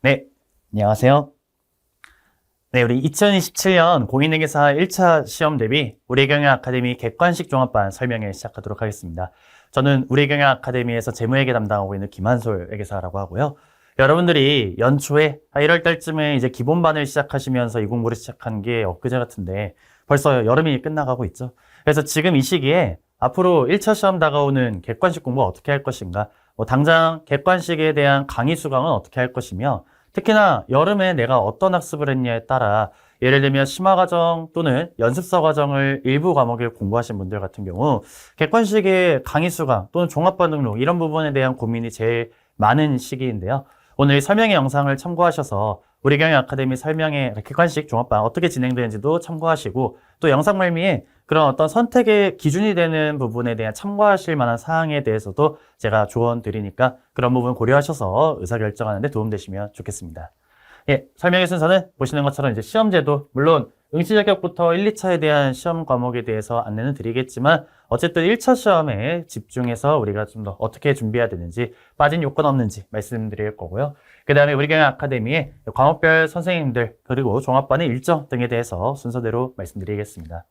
네, 안녕하세요. 네, 우리 2027년 공인회계사 1차 시험 대비 우리경영 아카데미 객관식 종합반 설명회 시작하도록 하겠습니다. 저는 우리경영 아카데미에서 재무회계 담당하고 있는 김한솔 회계사라고 하고요. 여러분들이 연초에 1월 달쯤에 이제 기본반을 시작하시면서 이 공부를 시작한 게 엊그제 같은데 벌써 여름이 끝나가고 있죠. 그래서 지금 이 시기에 앞으로 1차 시험 다가오는 객관식 공부 어떻게 할 것인가, 당장 객관식에 대한 강의 수강은 어떻게 할 것이며, 특히나 여름에 내가 어떤 학습을 했냐에 따라 예를 들면 심화과정 또는 연습서 과정을 일부 과목을 공부하신 분들 같은 경우 객관식의 강의 수강 또는 종합반 등록 이런 부분에 대한 고민이 제일 많은 시기인데요. 오늘 설명의 영상을 참고하셔서 우리경영 아카데미 설명의 객관식 종합반 어떻게 진행되는지도 참고하시고, 또 영상 말미에 그런 어떤 선택의 기준이 되는 부분에 대한 참고하실 만한 사항에 대해서도 제가 조언 드리니까 그런 부분 고려하셔서 의사결정하는 데 도움되시면 좋겠습니다. 예, 설명의 순서는 보시는 것처럼 이제 시험제도, 물론 응시 자격부터 1, 2차에 대한 시험 과목에 대해서 안내는 드리겠지만 어쨌든 1차 시험에 집중해서 우리가 좀 더 어떻게 준비해야 되는지, 빠진 요건 없는지 말씀드릴 거고요. 그 다음에 우리경영 아카데미의 과목별 선생님들 그리고 종합반의 일정 등에 대해서 순서대로 말씀드리겠습니다.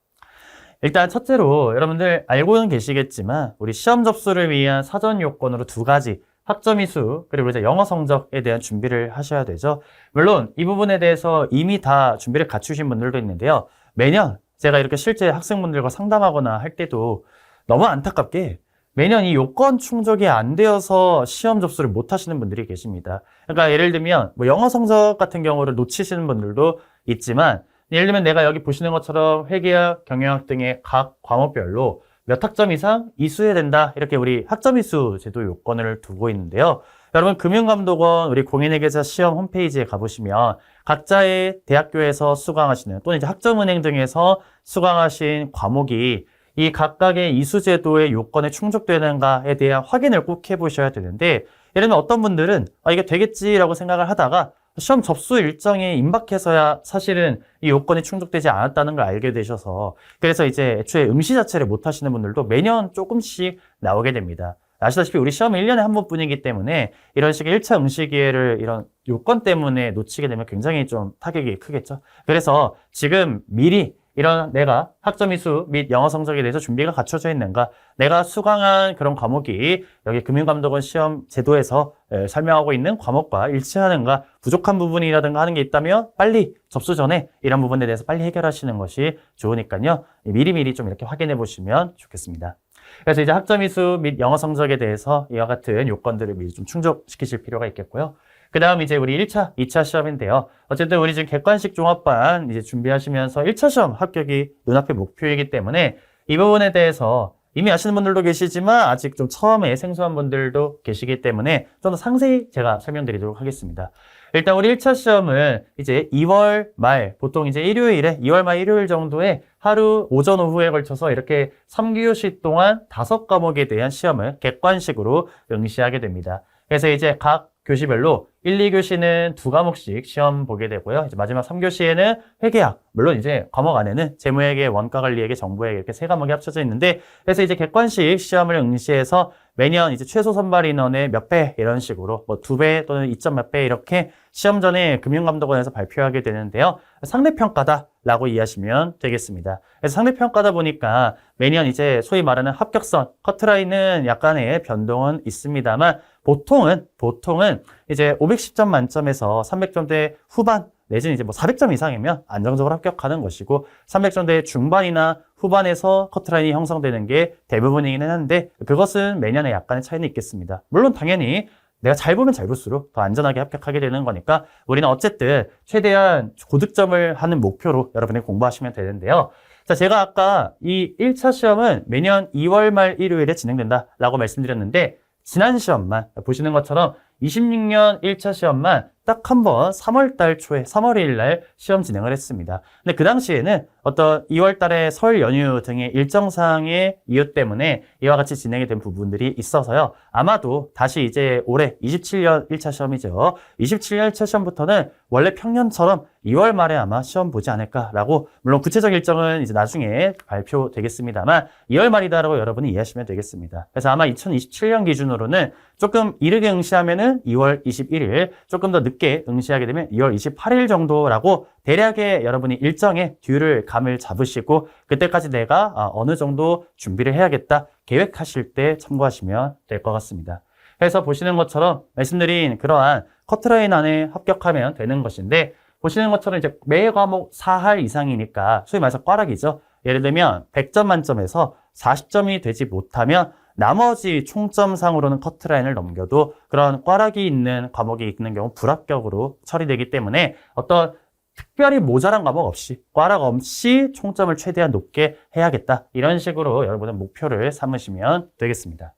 일단 첫째로 여러분들 알고는 계시겠지만 우리 시험 접수를 위한 사전 요건으로 두 가지, 학점 이수 그리고 이제 영어 성적에 대한 준비를 하셔야 되죠. 물론 이 부분에 대해서 이미 다 준비를 갖추신 분들도 있는데요. 매년 제가 이렇게 실제 학생분들과 상담하거나 할 때도 너무 안타깝게 매년 이 요건 충족이 안 되어서 시험 접수를 못 하시는 분들이 계십니다. 그러니까 예를 들면 영어 성적 같은 경우를 놓치시는 분들도 있지만, 예를 들면 내가 여기 보시는 것처럼 회계학, 경영학 등의 각 과목별로 몇 학점 이상 이수해야 된다, 이렇게 우리 학점 이수 제도 요건을 두고 있는데요. 여러분 금융감독원 우리 공인회계사 시험 홈페이지에 가보시면 각자의 대학교에서 수강하시는 또는 이제 학점은행 등에서 수강하신 과목이 이 각각의 이수 제도의 요건에 충족되는가에 대한 확인을 꼭 해보셔야 되는데, 예를 들면 어떤 분들은 이게 되겠지라고 생각을 하다가 시험 접수 일정이 임박해서야 사실은 이 요건이 충족되지 않았다는 걸 알게 되셔서, 그래서 이제 애초에 응시 자체를 못 하시는 분들도 매년 조금씩 나오게 됩니다. 아시다시피 우리 시험은 1년에 한 번뿐이기 때문에 이런 식의 1차 응시 기회를 이런 요건 때문에 놓치게 되면 굉장히 좀 타격이 크겠죠. 그래서 지금 미리 이런 내가 학점 이수 및 영어 성적에 대해서 준비가 갖춰져 있는가, 내가 수강한 그런 과목이 여기 금융감독원 시험 제도에서 설명하고 있는 과목과 일치하는가, 부족한 부분이라든가 하는 게 있다면 빨리 접수 전에 이런 부분에 대해서 빨리 해결하시는 것이 좋으니까요. 미리미리 좀 이렇게 확인해 보시면 좋겠습니다. 그래서 이제 학점 이수 및 영어 성적에 대해서 이와 같은 요건들을 미리 좀 충족시키실 필요가 있겠고요. 그 다음 이제 우리 1차, 2차 시험인데요. 어쨌든 우리 지금 객관식 종합반 이제 준비하시면서 1차 시험 합격이 눈앞의 목표이기 때문에 이 부분에 대해서 이미 아시는 분들도 계시지만 아직 좀 처음에 생소한 분들도 계시기 때문에 좀 더 상세히 제가 설명드리도록 하겠습니다. 일단 우리 1차 시험은 이제 2월 말, 보통 이제 일요일에 2월 말 일요일 정도에 하루 오전 오후에 걸쳐서 이렇게 3교시 동안 5과목에 대한 시험을 객관식으로 응시하게 됩니다. 그래서 이제 각 교시별로 1, 2교시는 2과목씩 시험 보게 되고요. 이제 마지막 3교시에는 회계학, 물론 이제 과목 안에는 재무회계, 원가관리회계, 정보회계 이렇게 3과목이 합쳐져 있는데, 그래서 이제 객관식 시험을 응시해서 매년 이제 최소 선발 인원의 몇 배 이런 식으로 2배 또는 2점 몇 배 이렇게 시험 전에 금융감독원에서 발표하게 되는데요. 상대평가다라고 이해하시면 되겠습니다. 그래서 상대평가다 보니까 매년 이제 소위 말하는 합격선, 커트라인은 약간의 변동은 있습니다만 보통은 이제 510점 만점에서 300점대 후반 내지는 이제 400점 이상이면 안정적으로 합격하는 것이고, 300점대 중반이나 후반에서 커트라인이 형성되는 게 대부분이기는 한데 그것은 매년에 약간의 차이는 있겠습니다. 물론 당연히 내가 잘 보면 잘 볼수록 더 안전하게 합격하게 되는 거니까 우리는 어쨌든 최대한 고득점을 하는 목표로 여러분이 공부하시면 되는데요. 자, 제가 아까 이 1차 시험은 매년 2월 말 일요일에 진행된다라고 말씀드렸는데, 지난 시험만 보시는 것처럼 26년 1차 시험만 딱 한 번 3월 달 초에 3월 1일 날 시험 진행을 했습니다. 근데 그 당시에는 어떤 2월 달에 설 연휴 등의 일정상의 이유 때문에 이와 같이 진행이 된 부분들이 있어서요. 아마도 다시 이제 올해 27년 1차 시험이죠. 27년 1차 시험부터는 원래 평년처럼 2월 말에 아마 시험 보지 않을까라고, 물론 구체적 일정은 이제 나중에 발표되겠습니다만 2월 말이다라고 여러분이 이해하시면 되겠습니다. 그래서 아마 2027년 기준으로는 조금 이르게 응시하면은 2월 21일, 조금 더 늦게 응시하게 되면 2월 28일 정도라고 대략의 여러분이 일정의 듀를 감을 잡으시고 그때까지 내가 어느 정도 준비를 해야겠다 계획하실 때 참고하시면 될 것 같습니다. 그래서 보시는 것처럼 말씀드린 그러한 커트라인 안에 합격하면 되는 것인데, 보시는 것처럼 이제 매 과목 4할 이상이니까 소위 말해서 꽈락이죠. 예를 들면 100점 만점에서 40점이 되지 못하면 나머지 총점상으로는 커트라인을 넘겨도 그런 꽈락이 있는 과목이 있는 경우 불합격으로 처리되기 때문에 어떤 특별히 모자란 과목 없이, 꽈락 없이 총점을 최대한 높게 해야겠다. 이런 식으로 여러분은 목표를 삼으시면 되겠습니다.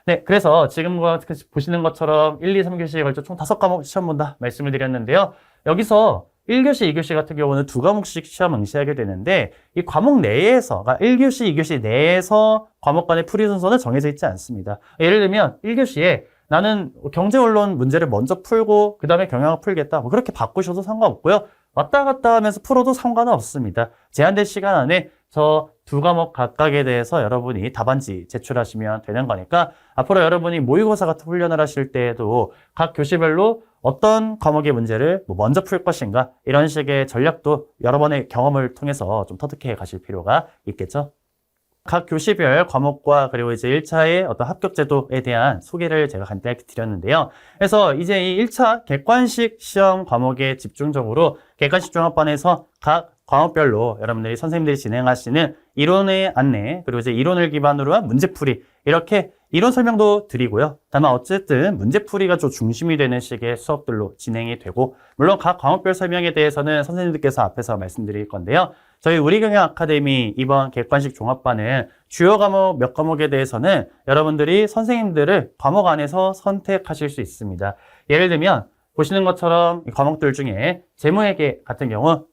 네, 그래서 지금 보시는 것처럼 1, 2, 3교시에 걸쳐 총 5과목 시험 본다 말씀을 드렸는데요. 여기서 1교시, 2교시 같은 경우는 2과목씩 시험 응시하게 되는데 이 과목 내에서, 그러니까 1교시, 2교시 내에서 과목 간의 풀이 순서는 정해져 있지 않습니다. 예를 들면 1교시에 나는 경제원론 문제를 먼저 풀고 그 다음에 경영학 풀겠다. 뭐 그렇게 바꾸셔도 상관없고요. 왔다 갔다 하면서 풀어도 상관은 없습니다. 제한된 시간 안에 저 2과목 각각에 대해서 여러분이 답안지 제출하시면 되는 거니까 앞으로 여러분이 모의고사 같은 훈련을 하실 때에도 각 교시별로 어떤 과목의 문제를 먼저 풀 것인가, 이런 식의 전략도 여러 번의 경험을 통해서 좀 터득해 가실 필요가 있겠죠. 각 교시별 과목과 그리고 이제 1차의 어떤 합격 제도에 대한 소개를 제가 간단히 드렸는데요. 그래서 이제 이 1차 객관식 시험 과목에 집중적으로 객관식 종합반에서 각 과목별로 여러분들이 선생님들이 진행하시는 이론의 안내, 그리고 이제 이론을 기반으로 한 문제풀이, 이렇게 이론 설명도 드리고요. 다만 어쨌든 문제풀이가 좀 중심이 되는 식의 수업들로 진행이 되고, 물론 각 과목별 설명에 대해서는 선생님들께서 앞에서 말씀드릴 건데요. 저희 우리경영 아카데미 이번 객관식 종합반은 주요 과목 몇 과목에 대해서는 여러분들이 선생님들을 과목 안에서 선택하실 수 있습니다. 예를 들면 보시는 것처럼 과목들 중에 재무회계 같은 경우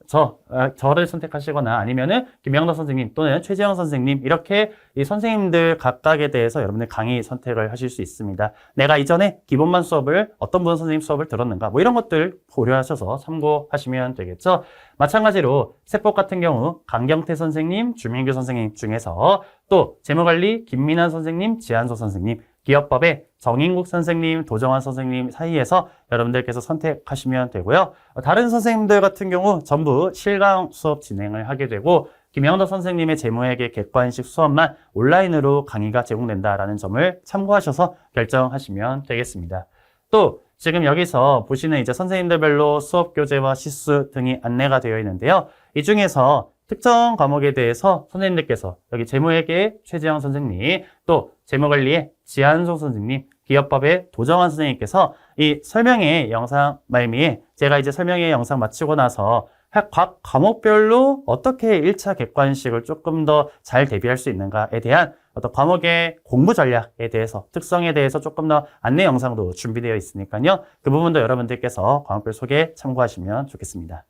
저를 선택하시거나 아니면은 김영덕 선생님 또는 최재형 선생님, 이렇게 이 선생님들 각각에 대해서 여러분들 강의 선택을 하실 수 있습니다. 내가 이전에 기본반 수업을 어떤 분 선생님 수업을 들었는가, 뭐 이런 것들 고려하셔서 참고하시면 되겠죠. 마찬가지로 세법 같은 경우 강경태 선생님, 주민규 선생님 중에서 또 재무관리 김민환 선생님, 지한소 선생님, 기업법의 정인국 선생님, 도정환 선생님 사이에서 여러분들께서 선택하시면 되고요. 다른 선생님들 같은 경우 전부 실강 수업 진행을 하게 되고, 김영덕 선생님의 재무회계 객관식 수업만 온라인으로 강의가 제공된다라는 점을 참고하셔서 결정하시면 되겠습니다. 또 지금 여기서 보시는 이제 선생님들별로 수업 교재와 시수 등이 안내가 되어 있는데요. 이 중에서 특정 과목에 대해서 선생님들께서 여기 재무회계 최재형 선생님, 또 재무관리의 지한송 선생님, 기업법의 도정환 선생님께서 이 설명회 영상 말미에 제가 이제 설명회 영상 마치고 나서 각 과목별로 어떻게 1차 객관식을 조금 더 잘 대비할 수 있는가에 대한 어떤 과목의 공부 전략에 대해서, 특성에 대해서 조금 더 안내 영상도 준비되어 있으니까요. 그 부분도 여러분들께서 과목별 소개 참고하시면 좋겠습니다.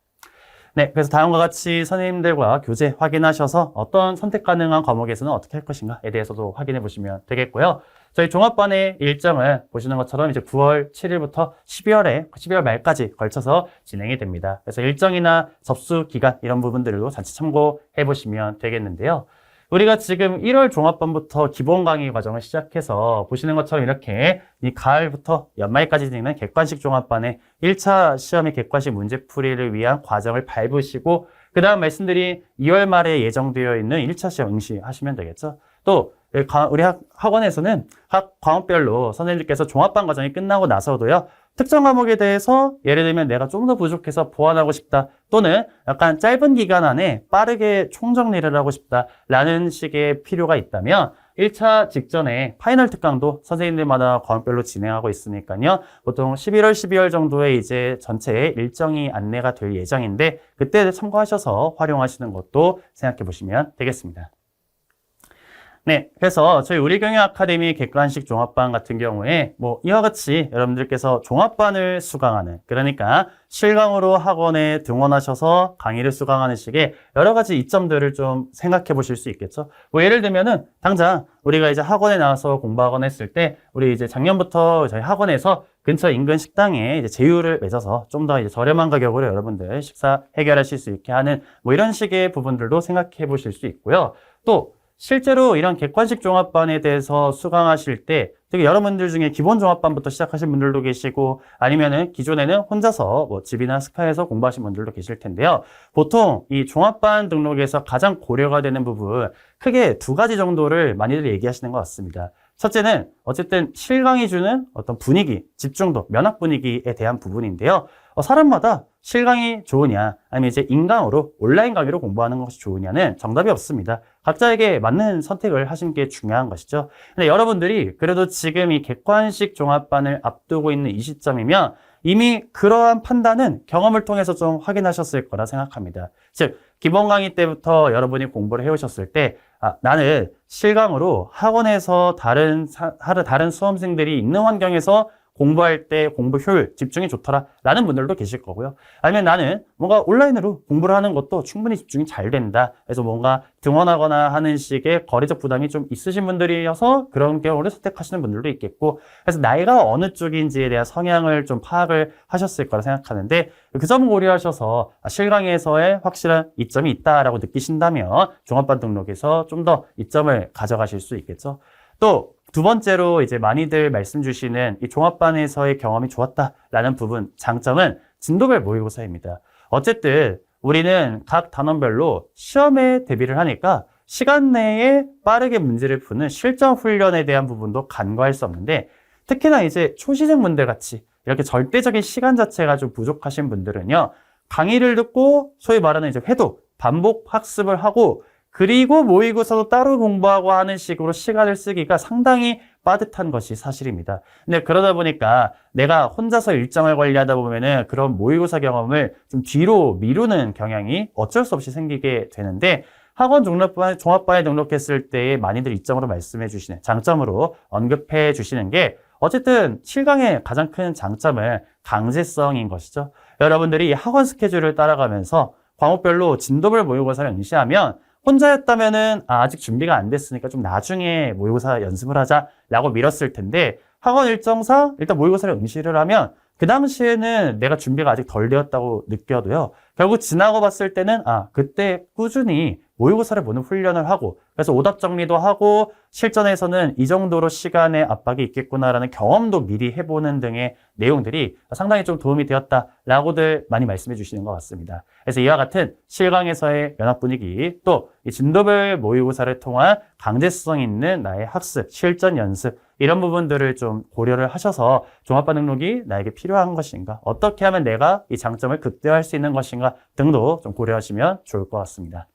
네, 그래서 다음과 같이 선생님들과 교재 확인하셔서 어떤 선택 가능한 과목에서는 어떻게 할 것인가에 대해서도 확인해 보시면 되겠고요. 저희 종합반의 일정을 보시는 것처럼 이제 9월 7일부터 12월 말까지 걸쳐서 진행이 됩니다. 그래서 일정이나 접수 기간 이런 부분들도 같이 참고해 보시면 되겠는데요. 우리가 지금 1월 종합반부터 기본 강의 과정을 시작해서 보시는 것처럼 이렇게 이 가을부터 연말까지 진행하는 객관식 종합반의 1차 시험의 객관식 문제풀이를 위한 과정을 밟으시고, 그 다음 말씀드린 2월 말에 예정되어 있는 1차 시험 응시하시면 되겠죠. 또 우리 학원에서는 각 과목별로 선생님들께서 종합반 과정이 끝나고 나서도요, 특정 과목에 대해서 예를 들면 내가 좀 더 부족해서 보완하고 싶다, 또는 약간 짧은 기간 안에 빠르게 총정리를 하고 싶다라는 식의 필요가 있다면 1차 직전에 파이널 특강도 선생님들마다 과목별로 진행하고 있으니까요. 보통 11월, 12월 정도에 이제 전체 일정이 안내가 될 예정인데 그때 참고하셔서 활용하시는 것도 생각해 보시면 되겠습니다. 네, 그래서 저희 우리경영 아카데미 객관식 종합반 같은 경우에 이와 같이 여러분들께서 종합반을 수강하는, 그러니까 실강으로 학원에 등원하셔서 강의를 수강하는 식의 여러 가지 이점들을 좀 생각해 보실 수 있겠죠. 예를 들면은 당장 우리가 이제 학원에 나와서 공부하거나 했을 때 우리 이제 작년부터 저희 학원에서 근처 인근 식당에 이제 제휴를 맺어서 좀 더 이제 저렴한 가격으로 여러분들 식사 해결하실 수 있게 하는 이런 식의 부분들도 생각해 보실 수 있고요. 또 실제로 이런 객관식 종합반에 대해서 수강하실 때 되게 여러분들 중에 기본 종합반부터 시작하신 분들도 계시고 아니면은 기존에는 혼자서 집이나 스카이에서 공부하신 분들도 계실 텐데요. 보통 이 종합반 등록에서 가장 고려가 되는 부분 크게 두 가지 정도를 많이들 얘기하시는 것 같습니다. 첫째는 어쨌든 실강이 주는 어떤 분위기, 집중도, 면학 분위기에 대한 부분인데요. 사람마다 실강이 좋으냐 아니면 이제 인강으로 온라인 강의로 공부하는 것이 좋으냐는 정답이 없습니다. 각자에게 맞는 선택을 하시는 게 중요한 것이죠. 근데 여러분들이 그래도 지금 이 객관식 종합반을 앞두고 있는 이 시점이면 이미 그러한 판단은 경험을 통해서 좀 확인하셨을 거라 생각합니다. 즉 기본 강의 때부터 여러분이 공부를 해오셨을 때 나는 실강으로 학원에서 다른 수험생들이 있는 환경에서 공부할 때 공부 효율, 집중이 좋더라 라는 분들도 계실 거고요. 아니면 나는 뭔가 온라인으로 공부를 하는 것도 충분히 집중이 잘 된다. 그래서 뭔가 등원하거나 하는 식의 거리적 부담이 좀 있으신 분들이어서 그런 경우를 선택하시는 분들도 있겠고, 그래서 나이가 어느 쪽인지에 대한 성향을 좀 파악을 하셨을 거라 생각하는데 그 점을 고려하셔서 실강에서의 확실한 이점이 있다라고 느끼신다면 종합반 등록에서 좀 더 이점을 가져가실 수 있겠죠. 또 두 번째로 이제 많이들 말씀 주시는 이 종합반에서의 경험이 좋았다라는 부분, 장점은 진도별 모의고사입니다. 어쨌든 우리는 각 단원별로 시험에 대비를 하니까 시간 내에 빠르게 문제를 푸는 실전 훈련에 대한 부분도 간과할 수 없는데, 특히나 이제 초시생분들 같이 이렇게 절대적인 시간 자체가 좀 부족하신 분들은요, 강의를 듣고 소위 말하는 이제 회독, 반복 학습을 하고 그리고 모의고사도 따로 공부하고 하는 식으로 시간을 쓰기가 상당히 빠듯한 것이 사실입니다. 근데 그러다 보니까 내가 혼자서 일정을 관리하다 보면은 그런 모의고사 경험을 좀 뒤로 미루는 경향이 어쩔 수 없이 생기게 되는데, 학원 종합반에 등록했을 때 많이들 이점으로 말씀해 주시는, 장점으로 언급해 주시는 게 어쨌든 실강의 가장 큰 장점은 강제성인 것이죠. 여러분들이 학원 스케줄을 따라가면서 과목별로 진도별 모의고사를 응시하면 혼자였다면은 아직 준비가 안 됐으니까 좀 나중에 모의고사 연습을 하자라고 미뤘을 텐데, 학원 일정상 일단 모의고사를 응시를 하면 그 당시에는 내가 준비가 아직 덜 되었다고 느껴도요, 결국 지나고 봤을 때는 그때 꾸준히 모의고사를 보는 훈련을 하고, 그래서 오답 정리도 하고 실전에서는 이 정도로 시간의 압박이 있겠구나라는 경험도 미리 해보는 등의 내용들이 상당히 좀 도움이 되었다라고들 많이 말씀해 주시는 것 같습니다. 그래서 이와 같은 실강에서의 면학 분위기, 또 이 진도별 모의고사를 통한 강제성 있는 나의 학습, 실전 연습, 이런 부분들을 좀 고려를 하셔서 종합반 등록이 나에게 필요한 것인가, 어떻게 하면 내가 이 장점을 극대화할 수 있는 것인가 등도 좀 고려하시면 좋을 것 같습니다.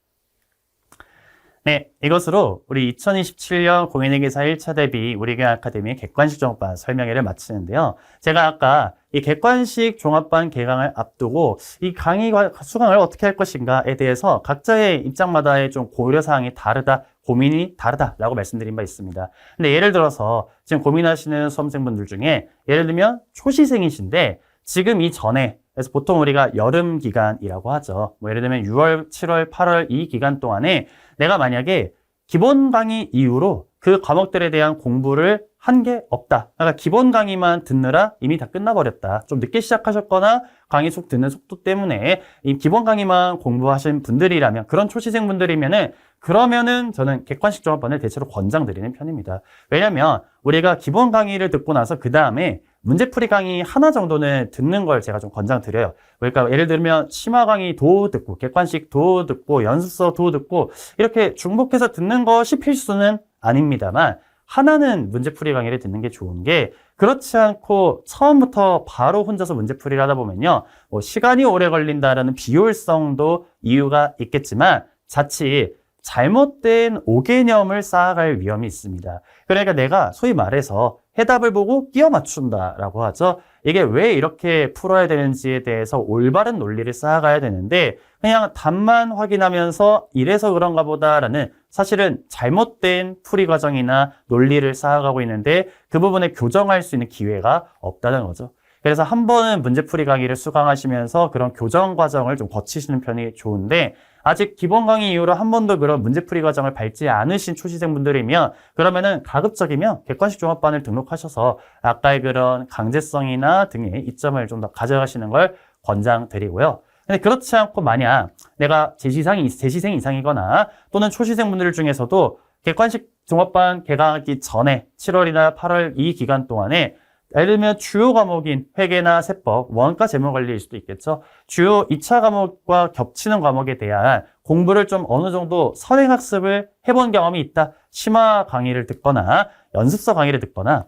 네, 이것으로 우리 2027년 공인회계사 1차 대비 우리경영 아카데미 객관식 종합반 설명회를 마치는데요. 제가 아까 이 객관식 종합반 개강을 앞두고 이 강의 수강을 어떻게 할 것인가에 대해서 각자의 입장마다의 좀 고려사항이 다르다, 고민이 다르다라고 말씀드린 바 있습니다. 근데 예를 들어서 지금 고민하시는 수험생분들 중에 예를 들면 초시생이신데 지금 이전에, 그래서 보통 우리가 여름 기간이라고 하죠. 예를 들면 6월, 7월, 8월 이 기간 동안에 내가 만약에 기본 강의 이후로 그 과목들에 대한 공부를 한 게 없다. 그러니까 기본 강의만 듣느라 이미 다 끝나버렸다. 좀 늦게 시작하셨거나 강의 속 듣는 속도 때문에 이 기본 강의만 공부하신 분들이라면, 그런 초시생분들이면은 그러면은 저는 객관식 종합반을 대체로 권장드리는 편입니다. 왜냐면 우리가 기본 강의를 듣고 나서 그 다음에 문제풀이 강의 하나 정도는 듣는 걸 제가 좀 권장드려요. 그러니까 예를 들면 심화 강의 도 듣고 객관식 도 듣고 연습서 도 듣고 이렇게 중복해서 듣는 것이 필수는 아닙니다만, 하나는 문제풀이 강의를 듣는 게 좋은 게, 그렇지 않고 처음부터 바로 혼자서 문제풀이를 하다 보면요, 시간이 오래 걸린다라는 비효율성도 이유가 있겠지만 자칫 잘못된 오개념을 쌓아갈 위험이 있습니다. 그러니까 내가 소위 말해서 해답을 보고 끼워 맞춘다라고 하죠. 이게 왜 이렇게 풀어야 되는지에 대해서 올바른 논리를 쌓아가야 되는데 그냥 답만 확인하면서 이래서 그런가 보다라는 사실은 잘못된 풀이 과정이나 논리를 쌓아가고 있는데 그 부분에 교정할 수 있는 기회가 없다는 거죠. 그래서 한 번은 문제풀이 강의를 수강하시면서 그런 교정 과정을 좀 거치시는 편이 좋은데 아직 기본 강의 이후로 한 번도 그런 문제풀이 과정을 밟지 않으신 초시생분들이면 그러면은 가급적이면 객관식 종합반을 등록하셔서 아까의 그런 강제성이나 등의 이점을 좀 더 가져가시는 걸 권장드리고요. 근데 그렇지 않고 만약 내가 재시생 이상이거나 또는 초시생분들 중에서도 객관식 종합반 개강하기 전에 7월이나 8월 이 기간 동안에 예를 들면 주요 과목인 회계나 세법, 원가 재무관리일 수도 있겠죠. 주요 2차 과목과 겹치는 과목에 대한 공부를 좀 어느 정도 선행학습을 해본 경험이 있다. 심화 강의를 듣거나 연습서 강의를 듣거나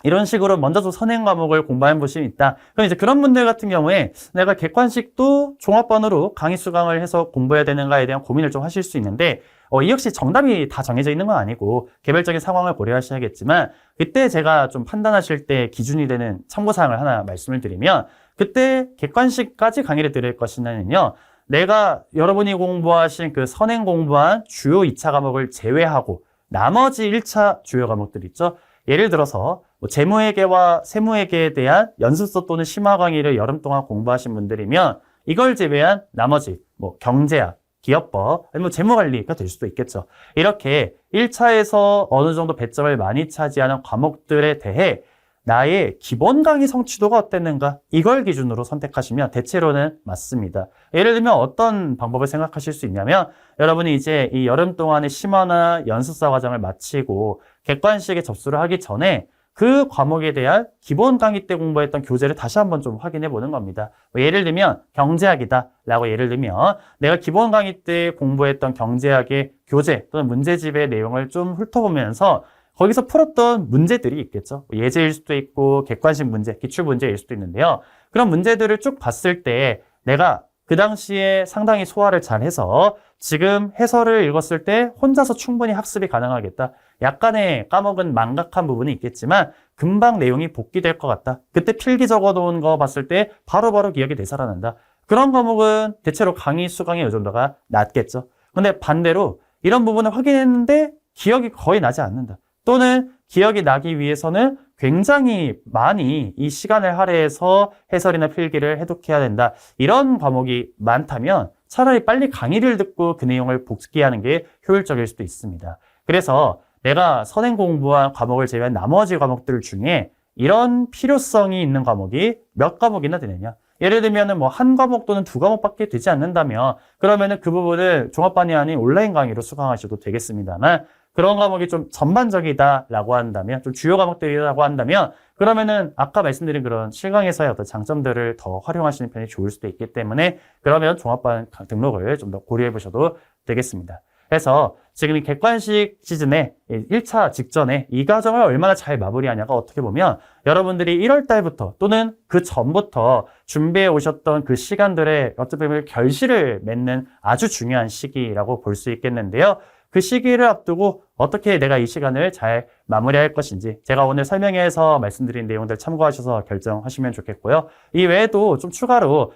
이런 식으로 먼저 좀 선행 과목을 공부해 보신 있다. 그럼 이제 그런 분들 같은 경우에 내가 객관식도 종합반으로 강의 수강을 해서 공부해야 되는가에 대한 고민을 좀 하실 수 있는데 이 역시 정답이 다 정해져 있는 건 아니고 개별적인 상황을 고려하셔야겠지만 그때 제가 좀 판단하실 때 기준이 되는 참고사항을 하나 말씀을 드리면 그때 객관식까지 강의를 드릴 것이냐면요. 내가 여러분이 공부하신 그 선행 공부한 주요 2차 과목을 제외하고 나머지 1차 주요 과목들 있죠. 예를 들어서 재무회계와 세무회계에 대한 연습서 또는 심화 강의를 여름 동안 공부하신 분들이면 이걸 제외한 나머지 경제학, 기업법, 아니면 재무관리가 될 수도 있겠죠. 이렇게 1차에서 어느 정도 배점을 많이 차지하는 과목들에 대해 나의 기본 강의 성취도가 어땠는가 이걸 기준으로 선택하시면 대체로는 맞습니다. 예를 들면 어떤 방법을 생각하실 수 있냐면 여러분이 이제 이 여름 동안의 심화나 연습사 과정을 마치고 객관식에 접수를 하기 전에 그 과목에 대한 기본 강의 때 공부했던 교재를 다시 한번 좀 확인해 보는 겁니다. 예를 들면 경제학이다 라고 예를 들면 내가 기본 강의 때 공부했던 경제학의 교재 또는 문제집의 내용을 좀 훑어보면서 거기서 풀었던 문제들이 있겠죠. 예제일 수도 있고 객관식 문제, 기출 문제일 수도 있는데요. 그런 문제들을 쭉 봤을 때 내가 그 당시에 상당히 소화를 잘 해서 지금 해설을 읽었을 때 혼자서 충분히 학습이 가능하겠다. 약간의 까먹은 망각한 부분이 있겠지만 금방 내용이 복귀될 것 같다. 그때 필기 적어놓은 거 봤을 때 바로바로 기억이 되살아난다. 그런 과목은 대체로 강의 수강의 의존도가 낮겠죠. 근데 반대로 이런 부분을 확인했는데 기억이 거의 나지 않는다. 또는 기억이 나기 위해서는 굉장히 많이 이 시간을 할애해서 해설이나 필기를 해독해야 된다. 이런 과목이 많다면 차라리 빨리 강의를 듣고 그 내용을 복귀하는 게 효율적일 수도 있습니다. 그래서 내가 선행 공부한 과목을 제외한 나머지 과목들 중에 이런 필요성이 있는 과목이 몇 과목이나 되느냐. 예를 들면은 한 과목 또는 두 과목밖에 되지 않는다면 그러면은 그 부분을 종합반이 아닌 온라인 강의로 수강하셔도 되겠습니다만 그런 과목이 좀 전반적이다라고 한다면, 좀 주요 과목들이라고 한다면, 그러면은 아까 말씀드린 그런 실강에서의 어떤 장점들을 더 활용하시는 편이 좋을 수도 있기 때문에, 그러면 종합반 등록을 좀 더 고려해 보셔도 되겠습니다. 그래서 지금 이 객관식 시즌에 1차 직전에 이 과정을 얼마나 잘 마무리하냐가 어떻게 보면 여러분들이 1월 달부터 또는 그 전부터 준비해 오셨던 그 시간들의 어떻게 보면 결실을 맺는 아주 중요한 시기라고 볼 수 있겠는데요. 그 시기를 앞두고 어떻게 내가 이 시간을 잘 마무리할 것인지 제가 오늘 설명해서 말씀드린 내용들 참고하셔서 결정하시면 좋겠고요. 이 외에도 좀 추가로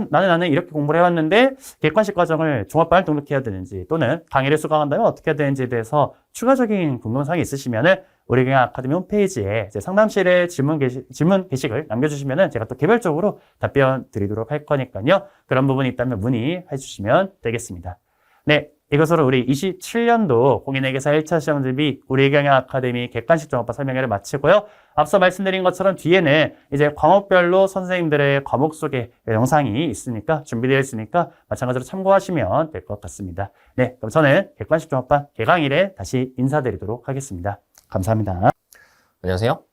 나는 이렇게 공부를 해왔는데 객관식 과정을 종합반을 등록해야 되는지 또는 강의를 수강한다면 어떻게 해야 되는지에 대해서 추가적인 궁금사항이 있으시면은 우리 경영 아카데미 홈페이지에 제 상담실에 질문 게시글 남겨주시면은 제가 또 개별적으로 답변 드리도록 할 거니까요. 그런 부분이 있다면 문의해 주시면 되겠습니다. 네. 이것으로 우리 27년도 공인회계사 1차 시험 대비 우리 경영 아카데미 객관식 종합반 설명회를 마치고요. 앞서 말씀드린 것처럼 뒤에는 이제 과목별로 선생님들의 과목 소개 영상이 있으니까 준비되어 있으니까 마찬가지로 참고하시면 될 것 같습니다. 네, 그럼 저는 객관식 종합반 개강일에 다시 인사드리도록 하겠습니다. 감사합니다. 안녕하세요.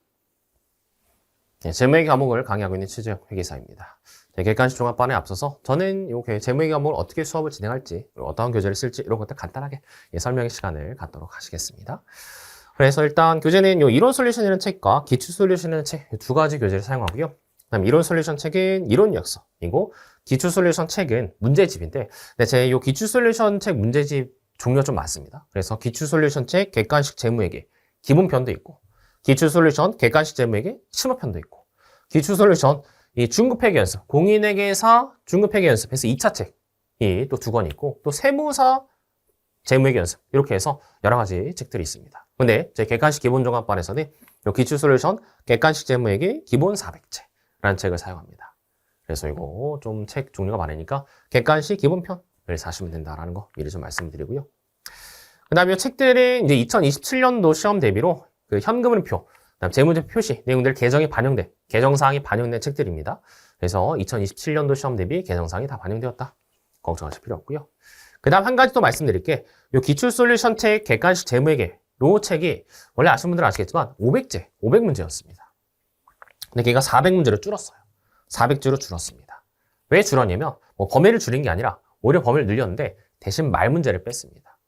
네, 재무회계 과목을 강의하고 있는 최재혁 회계사입니다. 객관식 종합반에 앞서서 저는 이 재무회계 과목을 어떻게 수업을 진행할지 그리고 어떤 교재를 쓸지 이런 것들 간단하게 설명의 시간을 갖도록 하시겠습니다. 그래서 일단 교재는 이론 솔루션이라는 책과 기출 솔루션이라는 책 두 가지 교재를 사용하고요. 그다음 이론 솔루션 책은 이론 요약서이고 기출 솔루션 책은 문제집인데 제 기출 솔루션 책 문제집 종류가 좀 많습니다. 그래서 기출 솔루션 책 객관식 재무회계 기본편도 있고 기출 솔루션 객관식 재무회계 심화편도 있고 기출 솔루션 이 중급회계 연습 공인회계사 중급회계 연습에서 2차 책이 또 2권 있고 또 세무사 재무회계 연습 이렇게 해서 여러 가지 책들이 있습니다. 근데 제 객관식 기본종합반에서는 이 기출 솔루션 객관식 재무회계 기본 400채라는 책을 사용합니다. 그래서 이거 좀 책 종류가 많으니까 객관식 기본편을 사시면 된다라는 거 미리 좀 말씀드리고요. 그 다음에 이 책들은 이제 2027년도 시험 대비로 그 현금흐름표, 그다음 재무제표 표시 내용들 개정사항이 반영된 책들입니다. 그래서 2027년도 시험 대비 개정사항이 다 반영되었다. 걱정하실 필요 없고요. 그 다음 한 가지 또 말씀드릴게. 요 기출 솔루션 책 객관식 재무회계 요 책이 원래 아시는 분들은 아시겠지만 500문제였습니다. 근데 걔가 400문제로 줄었어요. 400주로 줄었습니다. 왜 줄었냐면 뭐 범위를 줄인 게 아니라 오히려 범위를 늘렸는데 대신 말문제를 뺐습니다.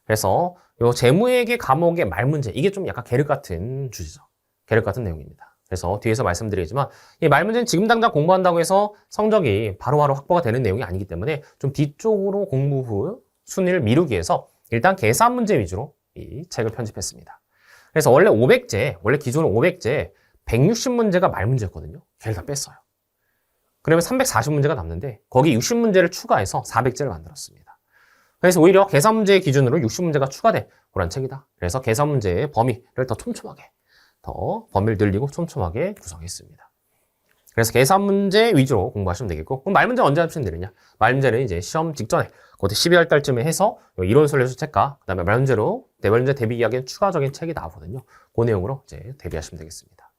그래서 요 재무회계 과목의 말문제 이게 좀 약간 계륵 같은 주제죠. 계륵 같은 내용입니다. 그래서 뒤에서 말씀드리지만 이 말문제는 지금 당장 공부한다고 해서 성적이 바로바로 확보가 되는 내용이 아니기 때문에 좀 뒤쪽으로 공부 후 순위를 미루기 위해서 일단 계산 문제 위주로 이 책을 편집했습니다. 그래서 원래 500제, 원래 기존은 500제 160문제가 말문제였거든요. 걔를 다 뺐어요. 그러면 340문제가 남는데 거기 60문제를 추가해서 400제를 만들었습니다. 그래서 오히려 계산 문제 기준으로 60문제가 추가된 그런 책이다. 그래서 계산 문제의 범위를 더 촘촘하게, 더 범위를 늘리고 촘촘하게 구성했습니다. 그래서 계산 문제 위주로 공부하시면 되겠고, 그럼 말 문제 언제 하시면 되느냐? 말 문제는 이제 시험 직전에, 그때 12월 달쯤에 해서 이론 솔루션 책과 그다음에 말 문제로 말 문제 대비 이야기는 추가적인 책이 나오거든요. 그 내용으로 이제 대비하시면 되겠습니다.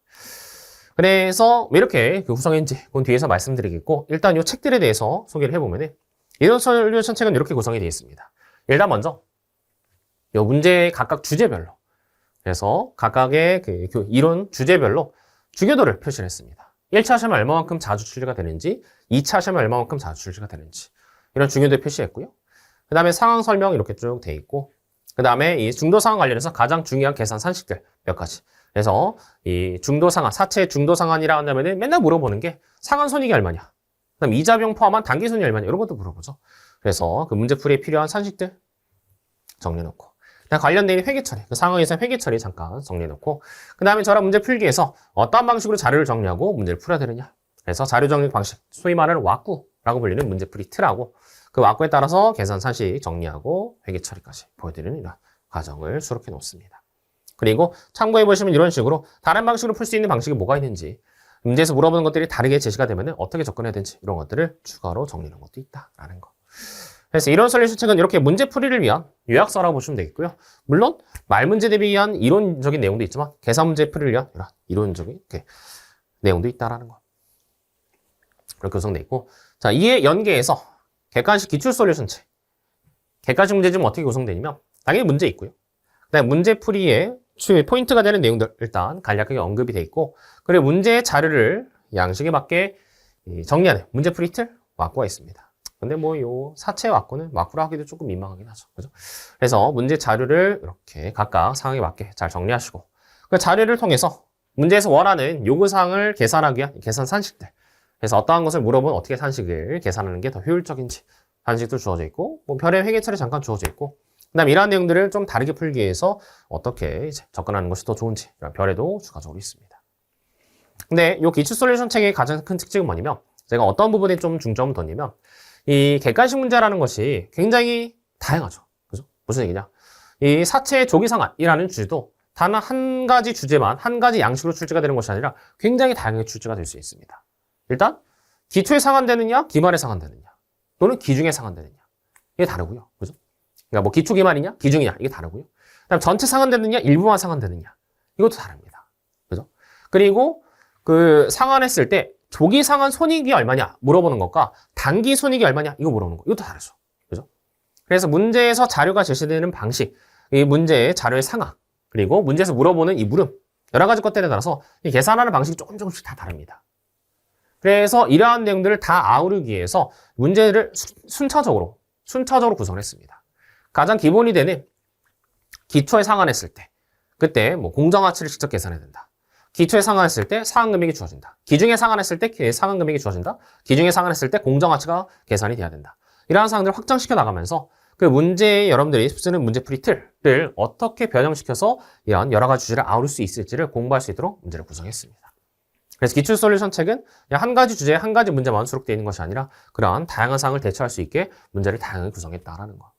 그래서 왜 이렇게 구성했는지 그건 뒤에서 말씀드리겠고, 일단 이 책들에 대해서 소개를 해보면은 이론 솔루션 책은 이렇게 구성이 되어 있습니다. 일단 먼저 이 문제의 각각 주제별로, 그래서 각각의 그 이론 주제별로 주교도를 표시를 했습니다. 1차 시험에 얼마만큼 자주 출제가 되는지, 2차 시험에 얼마만큼 자주 출제가 되는지 이런 중요도 표시했고요. 그 다음에 상황 설명 이렇게 쭉 돼 있고, 그 다음에 이 중도 상황 관련해서 가장 중요한 계산 산식들 몇 가지. 그래서 이 중도 상환, 사채 중도 상환이라 한다면은 맨날 물어보는 게 상환 손익이 얼마냐, 그다음 이자 비용 포함한 단기 손익이 얼마냐 이런 것도 물어보죠. 그래서 그 문제풀이에 필요한 산식들 정리해놓고, 그다음 관련된 회계 처리, 그 상황에서 회계 처리 잠깐 정리해놓고, 그 다음에 저랑 문제 풀기에서 어떤 방식으로 자료를 정리하고 문제를 풀어야 되느냐. 그래서 자료 정리 방식, 소위 말하는 왁구라고 불리는 문제풀이 틀하고, 그 왁구에 따라서 계산 산식 정리하고 회계 처리까지 보여드리는 이런 과정을 수록해 놓습니다. 그리고 참고해 보시면 이런 식으로 다른 방식으로 풀 수 있는 방식이 뭐가 있는지, 문제에서 물어보는 것들이 다르게 제시가 되면 어떻게 접근해야 되는지 이런 것들을 추가로 정리하는 것도 있다라는 거. 그래서 이런 솔루션 책은 이렇게 문제풀이를 위한 요약서라고 보시면 되겠고요. 물론 말 문제 대비 위한 이론적인 내용도 있지만 계산 문제 풀이를 위한 이런 이론적인 내용도 있다라는 거. 이렇게 구성되어 있고, 자, 이에 연계해서 객관식 기출 솔루션 책. 객관식 문제집은 어떻게 구성되냐면 당연히 문제 있고요. 그다음에 문제풀이에 포인트가 되는 내용들 일단 간략하게 언급이 되어 있고, 그리고 문제의 자료를 양식에 맞게 정리하는 문제풀이 틀 왁구가 있습니다. 근데 뭐 요 사채 왁구는 왁구로 하기도 조금 민망하긴 하죠. 그죠? 그래서 문제 자료를 이렇게 각각 상황에 맞게 잘 정리하시고, 그 자료를 통해서 문제에서 원하는 요구사항을 계산하기 위한 계산 산식들. 그래서 어떠한 것을 물어보면 어떻게 산식을 계산하는 게 더 효율적인지 산식도 주어져 있고, 뭐 별의 회계 처리 잠깐 주어져 있고, 그다음 이러한 내용들을 좀 다르게 풀기 위해서 어떻게 이제 접근하는 것이 더 좋은지 이런 별에도 추가적으로 있습니다. 근데 이 기출 솔루션 책의 가장 큰 특징은 뭐냐면, 제가 어떤 부분에 좀 중점을 뒀냐면, 이 객관식 문제라는 것이 굉장히 다양하죠. 그죠? 무슨 얘기냐? 이 사채 조기 상환이라는 주제도 단 한 가지 주제만 한 가지 양식으로 출제가 되는 것이 아니라 굉장히 다양하게 출제가 될 수 있습니다. 일단 기초에 상환되느냐, 기말에 상환되느냐, 또는 기중에 상환되느냐 이게 다르고요. 그죠? 그러니까 뭐 기초 기말이냐, 기중이냐 이게 다르고요. 그다음 전체 상환되느냐, 일부만 상환되느냐 이것도 다릅니다. 그죠? 그리고 그 상환했을 때 조기 상환 손익이 얼마냐 물어보는 것과 단기 손익이 얼마냐 이거 물어보는 거 이것도 다르죠. 그죠? 그래서 문제에서 자료가 제시되는 방식, 이 문제의 자료의 상황, 그리고 문제에서 물어보는 이 물음 여러 가지 것들에 따라서 이 계산하는 방식이 조금씩 다 다릅니다. 그래서 이러한 내용들을 다 아우르기 위해서 문제를 순차적으로 구성했습니다. 가장 기본이 되는 기초에 상환했을 때, 그때 뭐 공정가치를 직접 계산해야 된다. 기초에 상환했을 때 상환금액이 주어진다. 기중에 상환했을 때 상환금액이 주어진다. 기중에 상환했을 때 공정가치가 계산이 돼야 된다. 이러한 사항들을 확장시켜 나가면서 그 문제에 여러분들이 쓰는 문제풀이 틀을 어떻게 변형시켜서 이런 여러 가지 주제를 아우를 수 있을지를 공부할 수 있도록 문제를 구성했습니다. 그래서 기출 솔루션 책은 그냥 한 가지 주제에 한 가지 문제만 수록되어 있는 것이 아니라 그러한 다양한 사항을 대처할 수 있게 문제를 다양하게 구성했다라는 거.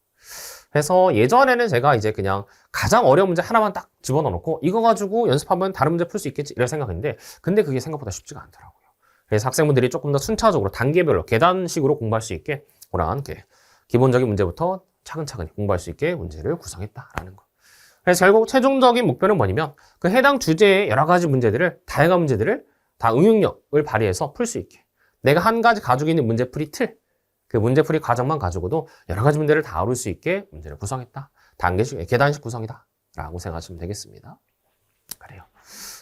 그래서 예전에는 제가 이제 그냥 가장 어려운 문제 하나만 딱 집어넣어 놓고 이거 가지고 연습하면 다른 문제 풀 수 있겠지 이런 생각했는데 근데 그게 생각보다 쉽지가 않더라고요. 그래서 학생분들이 조금 더 순차적으로 단계별로 계단식으로 공부할 수 있게 그러한 기본적인 문제부터 차근차근히 공부할 수 있게 문제를 구성했다라는 거. 그래서 결국 최종적인 목표는 뭐냐면 그 해당 주제의 여러 가지 문제들을 다양한 문제들을 다 응용력을 발휘해서 풀 수 있게 내가 한 가지 가지고 있는 문제풀이 틀 그 문제풀이 과정만 가지고도 여러 가지 문제를 다룰 수 있게 문제를 구성했다. 단계식, 계단식 구성이다. 라고 생각하시면 되겠습니다. 그래요.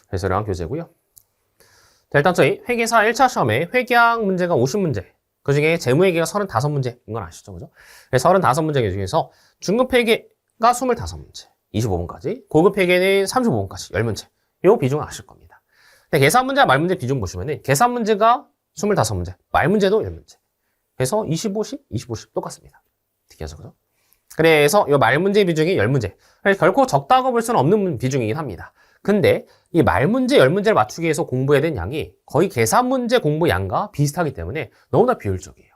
그래서 이러한 교재고요. 자, 일단 저희 회계사 1차 시험에 회계학 문제가 50문제, 그 중에 재무회계가 35문제인 건 아시죠? 그죠? 35문제 중에서 중급회계가 25문제, 25분까지, 고급회계는 35분까지, 10문제. 이 비중을 아실 겁니다. 근데 계산문제와 말문제 비중 보시면은 계산문제가 25문제, 말문제도 10문제. 그래서 25씩, 25씩 똑같습니다. 특이하죠, 그죠? 그래서 이 말문제 비중이 10문제. 결코 적다고 볼 수는 없는 비중이긴 합니다. 근데 이 말문제 10문제를 맞추기 위해서 공부해야 되는 양이 거의 계산문제 공부 양과 비슷하기 때문에 너무나 비효율적이에요.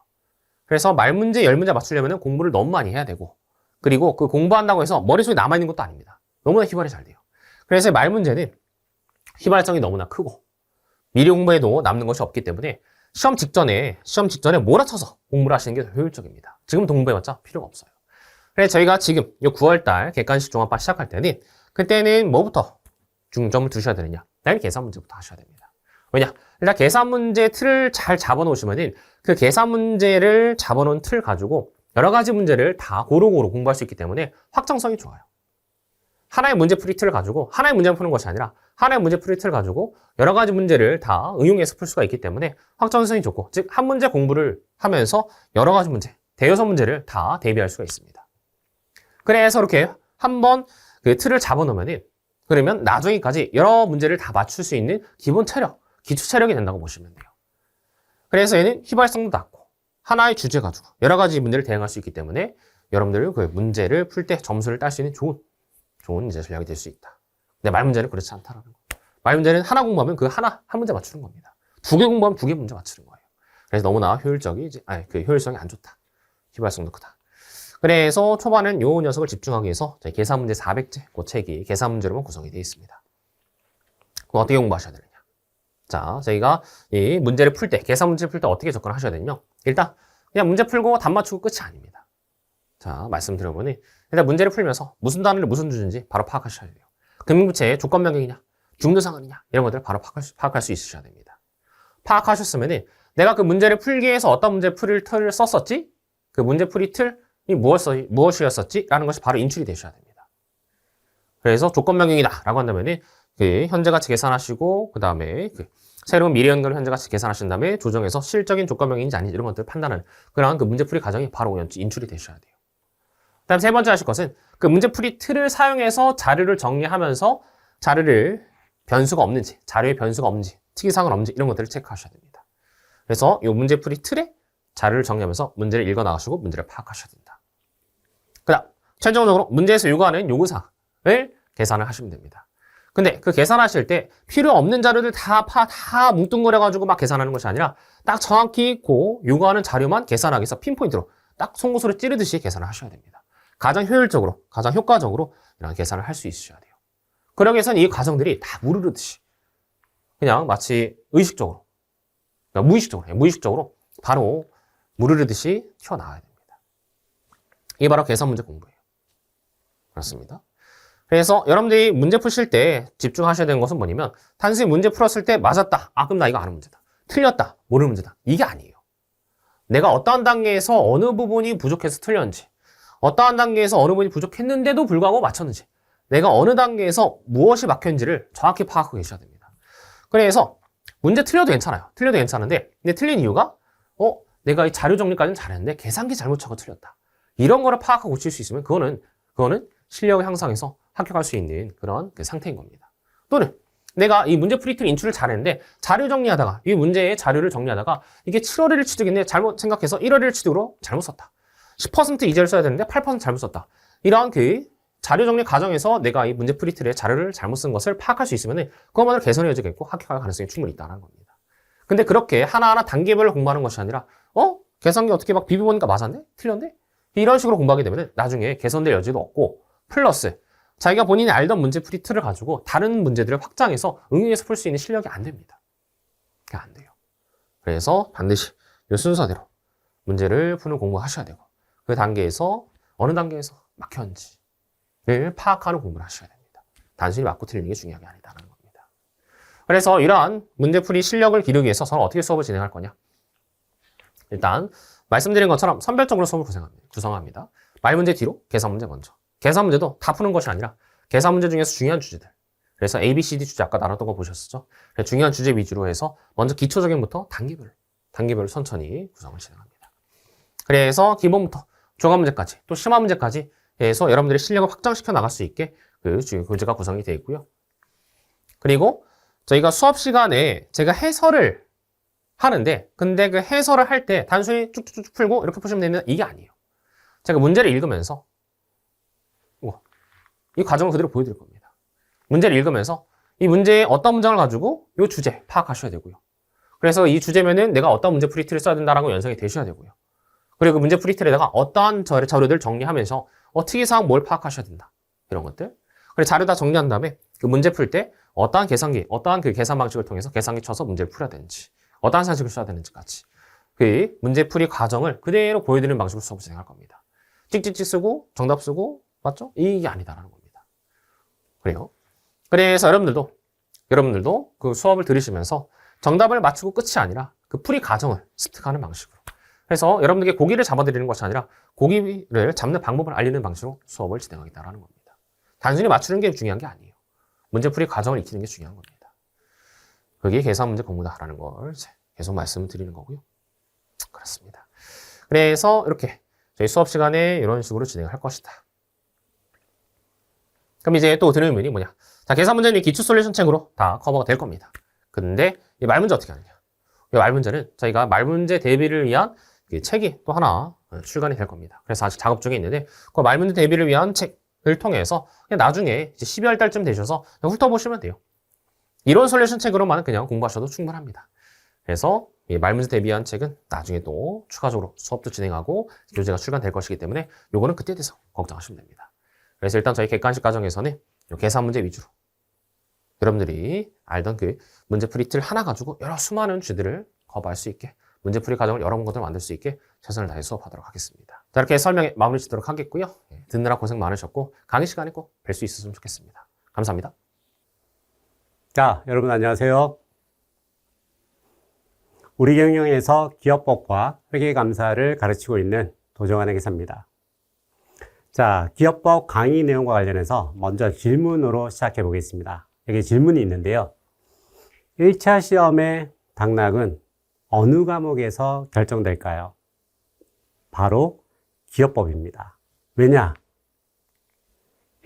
그래서 말문제 10문제 맞추려면 공부를 너무 많이 해야 되고 그리고 그 공부한다고 해서 머릿속에 남아있는 것도 아닙니다. 너무나 휘발이 잘 돼요. 그래서 말문제는 휘발성이 너무나 크고 미리 공부해도 남는 것이 없기 때문에 시험 직전에 몰아쳐서 공부를 하시는 게 더 효율적입니다. 지금 공부해봤자 필요가 없어요. 그래서 저희가 지금 이 9월달 객관식 종합반 시작할 때는 그때는 뭐부터 중점을 두셔야 되느냐? 당연히 계산 문제부터 하셔야 됩니다. 왜냐? 일단 계산 문제 틀을 잘 잡아놓으시면은 그 계산 문제를 잡아놓은 틀 가지고 여러 가지 문제를 다 고루고루 공부할 수 있기 때문에 확정성이 좋아요. 하나의 문제풀이 틀을 가지고 하나의 문제만 푸는 것이 아니라 하나의 문제풀이 틀을 가지고 여러 가지 문제를 다 응용해서 풀 수가 있기 때문에 확정성이 좋고 즉 한 문제 공부를 하면서 여러 가지 문제, 대여섯 문제를 다 대비할 수가 있습니다. 그래서 이렇게 한번 그 틀을 잡아놓으면 그러면 나중에까지 여러 문제를 다 맞출 수 있는 기본 체력, 기초 체력이 된다고 보시면 돼요. 그래서 얘는 휘발성도 낮고 하나의 주제 가지고 여러 가지 문제를 대응할 수 있기 때문에 여러분들 그 문제를 풀 때 점수를 딸 수 있는 좋은 이제 전략이 될 수 있다. 근데 말 문제는 그렇지 않다라는 거. 말 문제는 하나 공부하면 그 한 문제 맞추는 겁니다. 2개 공부하면 2개 문제 맞추는 거예요. 그래서 너무나 효율성이 안 좋다. 휘발성도 크다. 그래서 초반엔 요 녀석을 집중하기 위해서 계산 문제 400제, 그 책이 계산 문제로만 구성이 되어 있습니다. 그럼 어떻게 공부하셔야 되느냐? 자, 저희가 이 문제를 풀 때, 계산 문제를 풀 때 어떻게 접근하셔야 되냐면 일단 그냥 문제 풀고 답 맞추고 끝이 아닙니다. 자, 말씀드려보니 일단 문제를 풀면서 무슨 단위를 무슨 주제인지 바로 파악하셔야 돼요. 금융부채의 조건 변경이냐, 중도상환이냐 이런 것들을 바로 파악할 수 있으셔야 됩니다. 파악하셨으면 내가 그 문제를 풀기 위해서 어떤 문제 풀이를 틀을 썼었지? 그 문제 풀이 틀이 무엇이었었지? 라는 것이 바로 인출이 되셔야 됩니다. 그래서 조건 변경이다 라고 한다면 그 현재가치 계산하시고 그 다음에 그 새로운 미래연금 현재가치 계산하신 다음에 조정해서 실적인 조건 변경인지 아닌지 이런 것들을 판단하는 그러한 그 문제풀이 과정이 바로 인출이 되셔야 돼요. 그 다음 세 번째 하실 것은 그 문제풀이 틀을 사용해서 자료를 정리하면서 자료에 변수가 없는지 특이사항은 없는지 이런 것들을 체크하셔야 됩니다. 그래서 이 문제풀이 틀에 자료를 정리하면서 문제를 읽어 나가시고 문제를 파악하셔야 된다. 그 다음 최종적으로 문제에서 요구하는 요구사항을 계산을 하시면 됩니다. 근데 그 계산하실 때 필요 없는 자료들 다 뭉뚱그려가지고 막 계산하는 것이 아니라 딱 정확히 그 요구하는 자료만 계산하기 위해서 핀포인트로 딱 송곳으로 찌르듯이 계산을 하셔야 됩니다. 가장 효율적으로, 가장 효과적으로 이런 계산을 할 수 있으셔야 돼요. 그러기 위해서는 이 과정들이 다 무르르듯이 그냥 마치 의식적으로, 그러니까 무의식적으로 바로 무르르듯이 튀어나와야 됩니다. 이게 바로 계산 문제 공부예요. 그렇습니다. 그래서 여러분들이 문제 푸실 때 집중하셔야 되는 것은 뭐냐면 단순히 문제 풀었을 때 맞았다. 아, 그럼 나 이거 아는 문제다. 틀렸다. 모르는 문제다. 이게 아니에요. 내가 어떠한 단계에서 어느 부분이 부족해서 틀렸는지, 어떠한 단계에서 어느 부분이 부족했는데도 불구하고 맞췄는지, 내가 어느 단계에서 무엇이 막혔는지를 정확히 파악하고 계셔야 됩니다. 그래서 문제 틀려도 괜찮아요. 틀려도 괜찮은데 근데 틀린 이유가 내가 이 자료 정리까지는 잘했는데 계산기 잘못 쳐서 틀렸다. 이런 거를 파악하고 고칠 수 있으면 그거는 실력을 향상해서 합격할 수 있는 그런 그 상태인 겁니다. 또는 내가 이 문제 프리틀 인출을 잘했는데 자료 정리하다가 이 문제의 자료를 정리하다가 이게 7월 1일 취득인데 잘못 생각해서 1월 1일 취득으로 잘못 썼다. 10% 이제를 써야 되는데 8% 잘못 썼다. 이러한 그 자료 정리 과정에서 내가 이 문제풀이 틀에 자료를 잘못 쓴 것을 파악할 수 있으면 그것만으로 개선의 여지가 있고 합격할 가능성이 충분히 있다는 겁니다. 근데 그렇게 하나하나 단계별로 공부하는 것이 아니라 계산기 어떻게 막 비벼보니까 맞았네? 틀렸네? 이런 식으로 공부하게 되면 나중에 개선될 여지도 없고 플러스 자기가 본인이 알던 문제풀이 틀을 가지고 다른 문제들을 확장해서 응용해서 풀 수 있는 실력이 안 됩니다. 그게 안 돼요. 그래서 반드시 이 순서대로 문제를 푸는 공부하셔야 되고 그 단계에서 어느 단계에서 막혔는지를 파악하는 공부를 하셔야 됩니다. 단순히 맞고 틀리는 게 중요한 게 아니다라는 겁니다. 그래서 이러한 문제풀이 실력을 기르기 위해서 저는 어떻게 수업을 진행할 거냐. 일단 말씀드린 것처럼 선별적으로 수업을 구성합니다. 말 문제 뒤로 계산 문제 먼저. 계산 문제도 다 푸는 것이 아니라 계산 문제 중에서 중요한 주제들. 그래서 A, B, C, D 주제 아까 나눴던 거 보셨었죠? 중요한 주제 위주로 해서 먼저 기초적인부터 단계별로 천천히 구성을 진행합니다. 그래서 기본부터 종합 문제까지 또 심화 문제까지 해서 여러분들의 실력을 확장시켜 나갈 수 있게 그 교재가 구성이 되어 있고요. 그리고 저희가 수업 시간에 제가 해설을 하는데 근데 그 해설을 할 때 단순히 쭉쭉쭉 풀고 이렇게 푸시면 되는 이게 아니에요. 제가 문제를 읽으면서 이 과정을 그대로 보여드릴 겁니다. 문제를 읽으면서 이 문제에 어떤 문장을 가지고 이 주제 파악하셔야 되고요. 그래서 이 주제면은 내가 어떤 문제 풀이틀을 써야 된다라고 연상이 되셔야 되고요. 그리고 그 문제 풀이틀에다가 어떠한 자료들을 정리하면서 특이사항 뭘 파악하셔야 된다. 이런 것들. 그리고 자료 다 정리한 다음에 그 문제 풀 때 어떠한 계산기, 어떠한 그 계산 방식을 통해서 계산기 쳐서 문제를 풀어야 되는지, 어떠한 산식을 써야 되는지까지 그 문제풀이 과정을 그대로 보여드리는 방식으로 수업을 진행할 겁니다. 찍찍찍 쓰고 정답 쓰고 맞죠? 이게 아니다라는 겁니다. 그래요. 그래서 여러분들도 그 수업을 들으시면서 정답을 맞추고 끝이 아니라 그 풀이 과정을 습득하는 방식으로. 그래서 여러분들께 고기를 잡아드리는 것이 아니라 고기를 잡는 방법을 알리는 방식으로 수업을 진행하겠다는 겁니다. 단순히 맞추는 게 중요한 게 아니에요. 문제풀이 과정을 익히는 게 중요한 겁니다. 그게 계산 문제 공부다라는 걸 계속 말씀드리는 거고요. 그렇습니다. 그래서 이렇게 저희 수업 시간에 이런 식으로 진행을 할 것이다. 그럼 이제 또 드는 의문이 뭐냐. 자, 계산 문제는 기초 솔루션 책으로 다 커버가 될 겁니다. 근데 이 말 문제 어떻게 하느냐. 이 말 문제는 저희가 말 문제 대비를 위한 책이 또 하나 출간이 될 겁니다. 그래서 아직 작업 중에 있는데 그 말 문제 대비를 위한 책을 통해서 그냥 나중에 이제 12월 달쯤 되셔서 그냥 훑어보시면 돼요. 이론 솔루션 책으로만 그냥 공부하셔도 충분합니다. 그래서 이 말 문제 대비한 책은 나중에 또 추가적으로 수업도 진행하고 교재가 출간될 것이기 때문에 요거는 그때 돼서 걱정하시면 됩니다. 그래서 일단 저희 객관식 과정에서는 요 계산 문제 위주로 여러분들이 알던 그 문제풀이 틀 하나 가지고 여러 수많은 주제들을 커버할 수 있게 문제풀이 과정을 여러 번들 만들 수 있게 최선을 다해 수업하도록 하겠습니다. 자, 이렇게 설명에 마무리 짓도록 하겠고요. 듣느라 고생 많으셨고 강의 시간에 꼭 뵐 수 있었으면 좋겠습니다. 감사합니다. 자, 여러분 안녕하세요. 우리경영에서 기업법과 회계감사를 가르치고 있는 도정환 회계사입니다. 자, 기업법 강의 내용과 관련해서 먼저 질문으로 시작해 보겠습니다. 여기 질문이 있는데요. 1차 시험의 당락은 어느 과목에서 결정될까요? 바로 기업법입니다. 왜냐?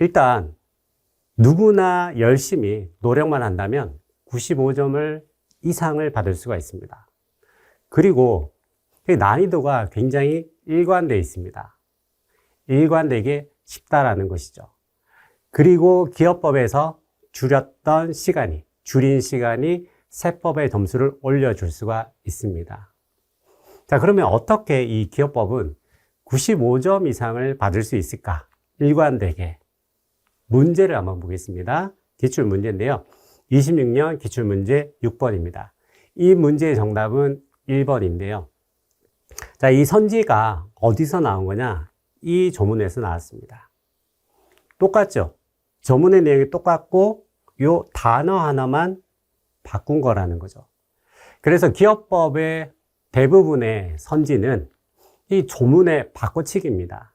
일단 누구나 열심히 노력만 한다면 95점을 이상을 받을 수가 있습니다. 그리고 난이도가 굉장히 일관되어 있습니다. 일관되게 쉽다라는 것이죠. 그리고 기업법에서 줄인 시간이 세법의 점수를 올려줄 수가 있습니다. 자, 그러면 어떻게 이 기업법은 95점 이상을 받을 수 있을까? 일관되게. 문제를 한번 보겠습니다. 기출문제인데요. 26년 기출문제 6번입니다. 이 문제의 정답은 1번인데요. 자, 이 선지가 어디서 나온 거냐? 이 조문에서 나왔습니다. 똑같죠? 조문의 내용이 똑같고 요 단어 하나만 바꾼 거라는 거죠. 그래서 기업법의 대부분의 선지는 이 조문의 바꿔치기입니다.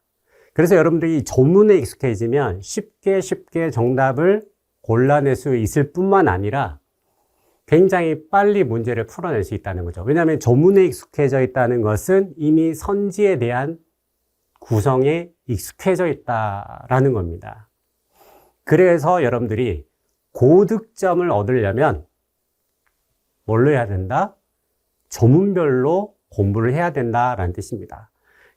그래서 여러분들이 이 조문에 익숙해지면 쉽게 정답을 골라낼 수 있을 뿐만 아니라 굉장히 빨리 문제를 풀어낼 수 있다는 거죠. 왜냐하면 조문에 익숙해져 있다는 것은 이미 선지에 대한 구성에 익숙해져 있다라는 겁니다. 그래서 여러분들이 고득점을 얻으려면 뭘로 해야 된다? 조문별로 공부를 해야 된다라는 뜻입니다.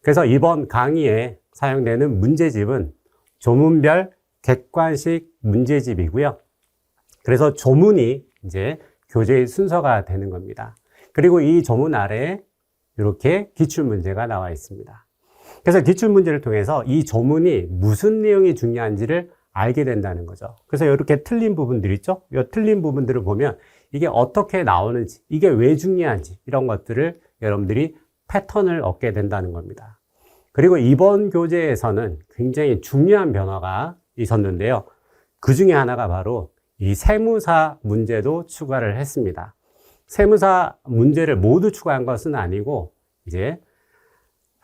그래서 이번 강의에 사용되는 문제집은 조문별 객관식 문제집이고요. 그래서 조문이 이제 교재의 순서가 되는 겁니다. 그리고 이 조문 아래에 이렇게 기출문제가 나와 있습니다. 그래서 기출문제를 통해서 이 조문이 무슨 내용이 중요한지를 알게 된다는 거죠. 그래서 이렇게 틀린 부분들 있죠? 이 틀린 부분들을 보면 이게 어떻게 나오는지, 이게 왜 중요한지 이런 것들을 여러분들이 패턴을 얻게 된다는 겁니다. 그리고 이번 교재에서는 굉장히 중요한 변화가 있었는데요. 그 중에 하나가 바로 이 세무사 문제도 추가를 했습니다. 세무사 문제를 모두 추가한 것은 아니고 이제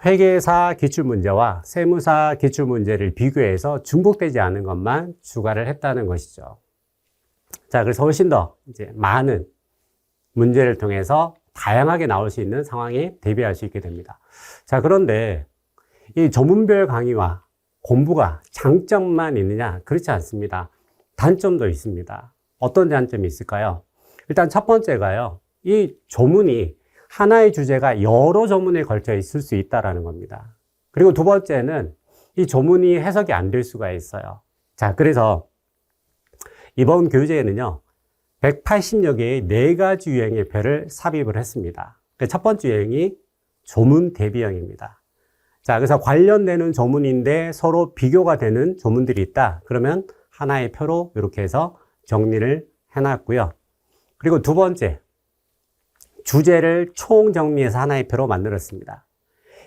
회계사 기출문제와 세무사 기출문제를 비교해서 중복되지 않은 것만 추가를 했다는 것이죠. 자, 그래서 훨씬 더 이제 많은 문제를 통해서 다양하게 나올 수 있는 상황에 대비할 수 있게 됩니다. 자, 그런데 이 조문별 강의와 공부가 장점만 있느냐? 그렇지 않습니다. 단점도 있습니다. 어떤 단점이 있을까요? 일단 첫 번째가요. 이 조문이 하나의 주제가 여러 조문에 걸쳐 있을 수 있다는 겁니다. 그리고 두 번째는 이 조문이 해석이 안 될 수가 있어요. 자, 그래서 이번 교재에는요, 180여 개의 4가지 유형의 표를 삽입을 했습니다. 첫 번째 유형이 조문 대비형입니다. 자, 그래서 관련되는 조문인데 서로 비교가 되는 조문들이 있다. 그러면 하나의 표로 이렇게 해서 정리를 해놨고요. 그리고 두 번째, 주제를 총 정리해서 하나의 표로 만들었습니다.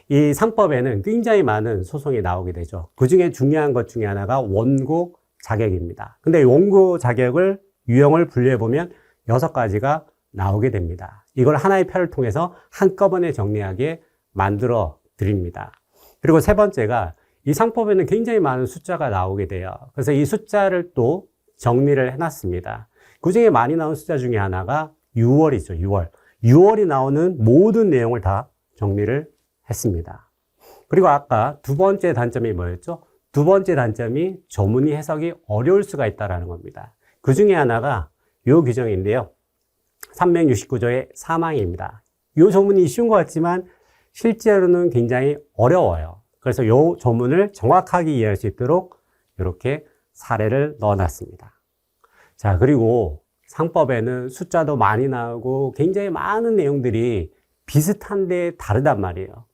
이 상법에는 굉장히 많은 소송이 나오게 되죠. 그 중에 중요한 것 중에 하나가 원고 자격입니다. 근데 원고 자격을 유형을 분류해 보면 6가지가 나오게 됩니다. 이걸 하나의 표를 통해서 한꺼번에 정리하게 만들어 드립니다. 그리고 세 번째가 이 상법에는 굉장히 많은 숫자가 나오게 돼요. 그래서 이 숫자를 또 정리를 해놨습니다. 그 중에 많이 나온 숫자 중에 하나가 6월이죠. 6월. 6월이 나오는 모든 내용을 다 정리를 했습니다. 그리고 아까 두 번째 단점이 뭐였죠? 두 번째 단점이 조문이 해석이 어려울 수가 있다는 겁니다. 그 중에 하나가 이 규정인데요. 369조의 사망입니다. 이 조문이 쉬운 것 같지만 실제로는 굉장히 어려워요. 그래서 이 조문을 정확하게 이해할 수 있도록 이렇게 사례를 넣어놨습니다. 자, 그리고 상법에는 숫자도 많이 나오고 굉장히 많은 내용들이 비슷한데 다르단 말이에요.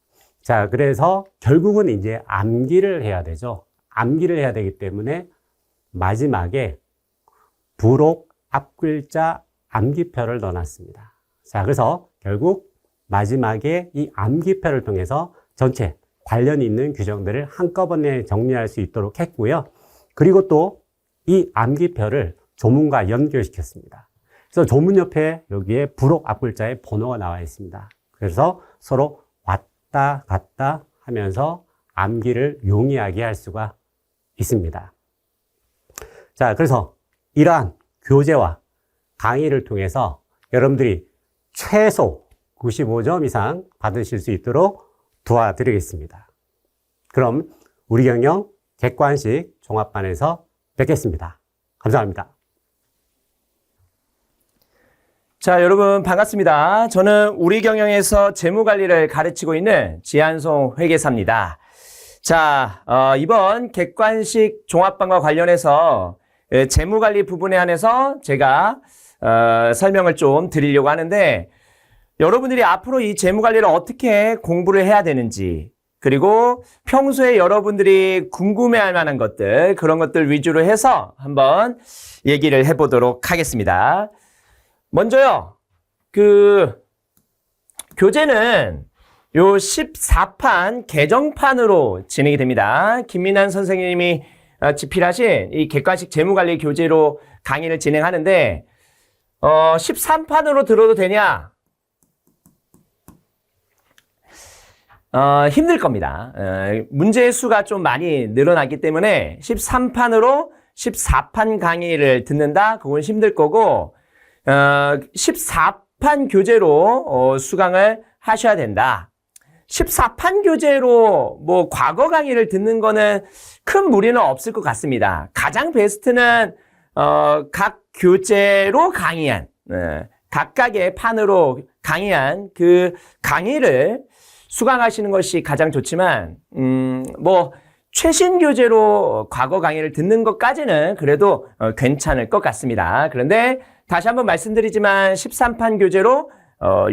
자, 그래서 결국은 이제 암기를 해야 되죠. 암기를 해야 되기 때문에 마지막에 부록 앞글자 암기표를 넣어놨습니다. 자, 그래서 결국 마지막에 이 암기표를 통해서 전체 관련 있는 규정들을 한꺼번에 정리할 수 있도록 했고요. 그리고 또 이 암기표를 조문과 연결시켰습니다. 그래서 조문 옆에 여기에 부록 앞글자에 번호가 나와 있습니다. 그래서 서로 왔다 갔다 하면서 암기를 용이하게 할 수가 있습니다. 자, 그래서 이러한 교재와 강의를 통해서 여러분들이 최소 95점 이상 받으실 수 있도록 도와드리겠습니다. 그럼 우리 경영 객관식 종합반에서 뵙겠습니다. 감사합니다. 자, 여러분 반갑습니다. 저는 우리 경영에서 재무관리를 가르치고 있는 지한송 회계사입니다. 자, 이번 객관식 종합반과 관련해서 재무관리 부분에 한해서 제가 설명을 좀 드리려고 하는데, 여러분들이 앞으로 이 재무관리를 어떻게 공부를 해야 되는지, 그리고 평소에 여러분들이 궁금해할 만한 것들, 그런 것들 위주로 해서 한번 얘기를 해보도록 하겠습니다. 먼저요, 교재는 요 14판 개정판으로 진행이 됩니다. 김민환 선생님이 집필하신 이 객관식 재무관리 교재로 강의를 진행하는데, 13판으로 들어도 되냐? 힘들 겁니다. 문제의 수가 좀 많이 늘어났기 때문에 13판으로 14판 강의를 듣는다? 그건 힘들 거고, 14판 교재로 수강을 하셔야 된다. 14판 교재로 뭐 과거 강의를 듣는 거는 큰 무리는 없을 것 같습니다. 가장 베스트는 각 교재로 강의한, 각각의 판으로 강의한 그 강의를 수강하시는 것이 가장 좋지만, 뭐, 최신 교재로 과거 강의를 듣는 것까지는 그래도 괜찮을 것 같습니다. 그런데 다시 한번 말씀드리지만 13판 교재로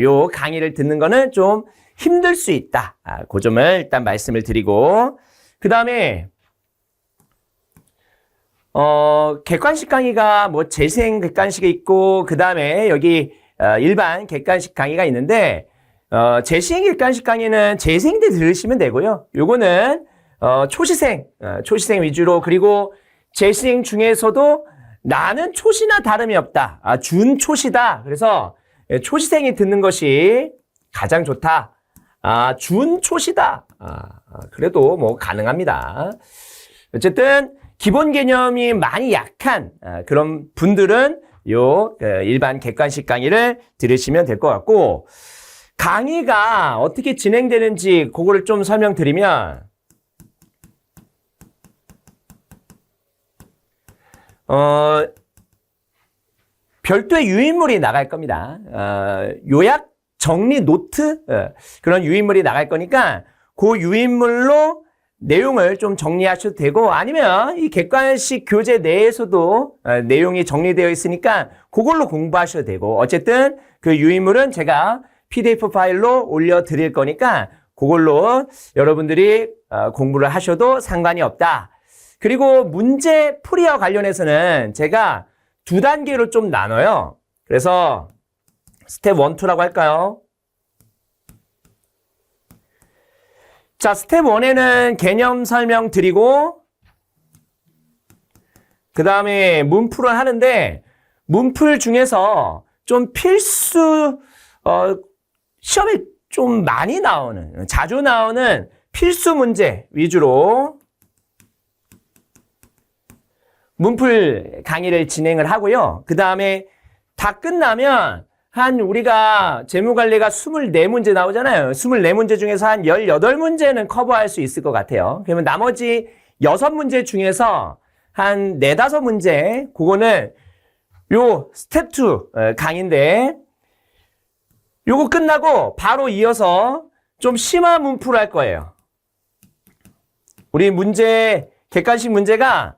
요 강의를 듣는 거는 좀 힘들 수 있다. 그 점을 일단 말씀을 드리고, 그 다음에 객관식 강의가 뭐 재생 객관식이 있고, 그 다음에 여기 일반 객관식 강의가 있는데, 재생 객관식 강의는 재생 때 들으시면 되고요. 요거는 초시생 위주로, 그리고 재생 중에서도 나는 초시나 다름이 없다. 준초시다. 그래서 초시생이 듣는 것이 가장 좋다. 준초시다. 그래도 뭐 가능합니다. 어쨌든 기본 개념이 많이 약한 그런 분들은 요 일반 객관식 강의를 들으시면 될 것 같고, 강의가 어떻게 진행되는지 그거를 좀 설명드리면, 별도의 유인물이 나갈 겁니다. 요약 정리 노트 그런 유인물이 나갈 거니까 그 유인물로 내용을 좀 정리하셔도 되고, 아니면 이 객관식 교재 내에서도 내용이 정리되어 있으니까 그걸로 공부하셔도 되고, 어쨌든 그 유인물은 제가 PDF 파일로 올려드릴 거니까 그걸로 여러분들이 공부를 하셔도 상관이 없다. 그리고 문제 풀이와 관련해서는 제가 두 단계로 좀 나눠요. 그래서 스텝 1, 2라고 할까요? 자, 스텝 1에는 개념 설명 드리고, 그 다음에 문풀을 하는데, 문풀 중에서 좀 필수, 시험에 좀 많이 나오는, 자주 나오는 필수 문제 위주로 문풀 강의를 진행을 하고요. 그 다음에 다 끝나면 우리가 재무관리가 24문제 나오잖아요. 24문제 중에서 한 18문제는 커버할 수 있을 것 같아요. 그러면 나머지 6문제 중에서 한 4, 5문제, 그거는 요 스텝 2 강의인데, 요거 끝나고 바로 이어서 좀 심화 문풀을 할 거예요. 우리 객관식 문제가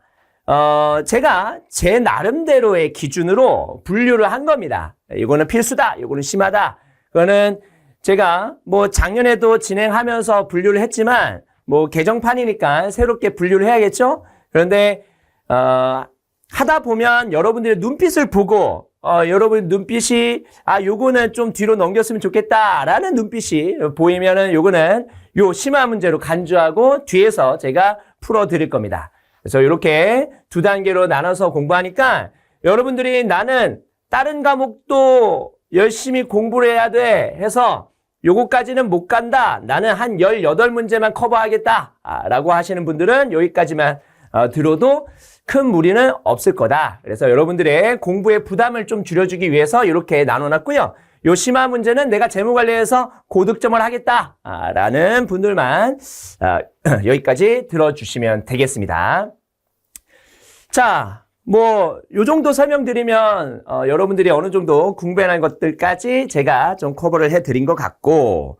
제가 제 나름대로의 기준으로 분류를 한 겁니다. 이거는 필수다, 이거는 심하다. 그거는 제가 뭐 작년에도 진행하면서 분류를 했지만, 뭐 개정판이니까 새롭게 분류를 해야겠죠? 그런데, 하다 보면 여러분들의 눈빛을 보고, 여러분 눈빛이, 요거는 좀 뒤로 넘겼으면 좋겠다라는 눈빛이 보이면은 요거는 요 심화 문제로 간주하고 뒤에서 제가 풀어드릴 겁니다. 그래서 이렇게 두 단계로 나눠서 공부하니까 여러분들이 나는 다른 과목도 열심히 공부를 해야 돼 해서 요거까지는 못 간다. 나는 한 18문제만 커버하겠다. 라고 하시는 분들은 여기까지만 들어도 큰 무리는 없을 거다. 그래서 여러분들의 공부의 부담을 좀 줄여주기 위해서 이렇게 나눠놨고요. 요 심화 문제는 내가 재무관리에서 고득점을 하겠다. 라는 분들만 여기까지 들어주시면 되겠습니다. 자, 뭐 요 정도 설명드리면 여러분들이 어느 정도 궁금해하는 것들까지 제가 좀 커버를 해드린 것 같고,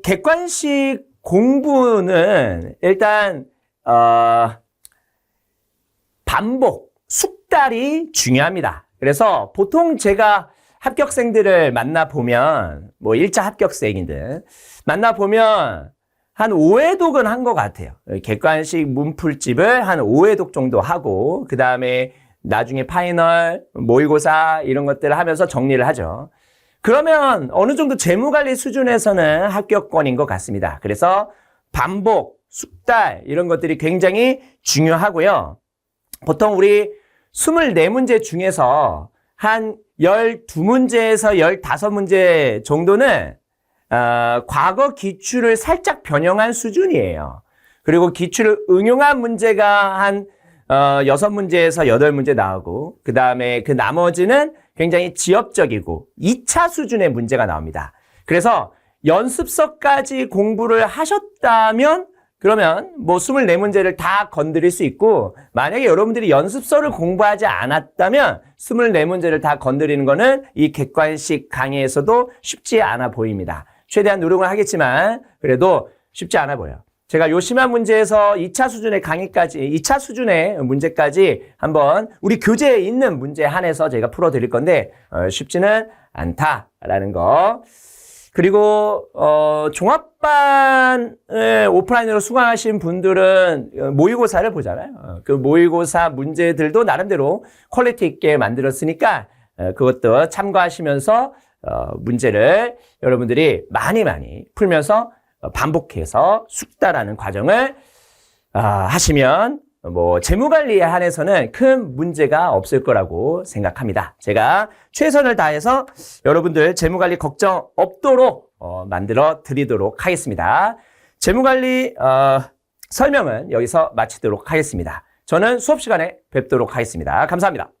객관식 공부는 일단 반복, 숙달이 중요합니다. 그래서 보통 제가 합격생들을 만나보면, 뭐 1차 합격생인들 만나보면 한 5회독은 한 것 같아요. 객관식 문풀집을 한 5회독 정도 하고, 그 다음에 나중에 파이널, 모의고사 이런 것들을 하면서 정리를 하죠. 그러면 어느 정도 재무관리 수준에서는 합격권인 것 같습니다. 그래서 반복, 숙달 이런 것들이 굉장히 중요하고요. 보통 우리 24문제 중에서 한 12문제에서 15문제 정도는 과거 기출을 살짝 변형한 수준이에요. 그리고 기출을 응용한 문제가 한 6문제에서 8문제 나오고, 그 다음에 그 나머지는 굉장히 지엽적이고 2차 수준의 문제가 나옵니다. 그래서 연습서까지 공부를 하셨다면 그러면 뭐 24문제를 다 건드릴 수 있고, 만약에 여러분들이 연습서를 공부하지 않았다면 24문제를 다 건드리는 거는 이 객관식 강의에서도 쉽지 않아 보입니다. 최대한 노력을 하겠지만 그래도 쉽지 않아 보여요. 제가 요 심한 문제에서 2차 수준의 강의까지, 2차 수준의 문제까지 한번 우리 교재에 있는 문제 한해서 제가 풀어드릴 건데 쉽지는 않다라는 거. 그리고 종합반을 오프라인으로 수강하신 분들은 모의고사를 보잖아요. 그 모의고사 문제들도 나름대로 퀄리티 있게 만들었으니까 그것도 참고하시면서 문제를 여러분들이 많이 풀면서 반복해서 숙달하는 과정을 하시면 뭐 재무관리에 한해서는 큰 문제가 없을 거라고 생각합니다. 제가 최선을 다해서 여러분들 재무관리 걱정 없도록 만들어 드리도록 하겠습니다. 재무관리 설명은 여기서 마치도록 하겠습니다. 저는 수업 시간에 뵙도록 하겠습니다. 감사합니다.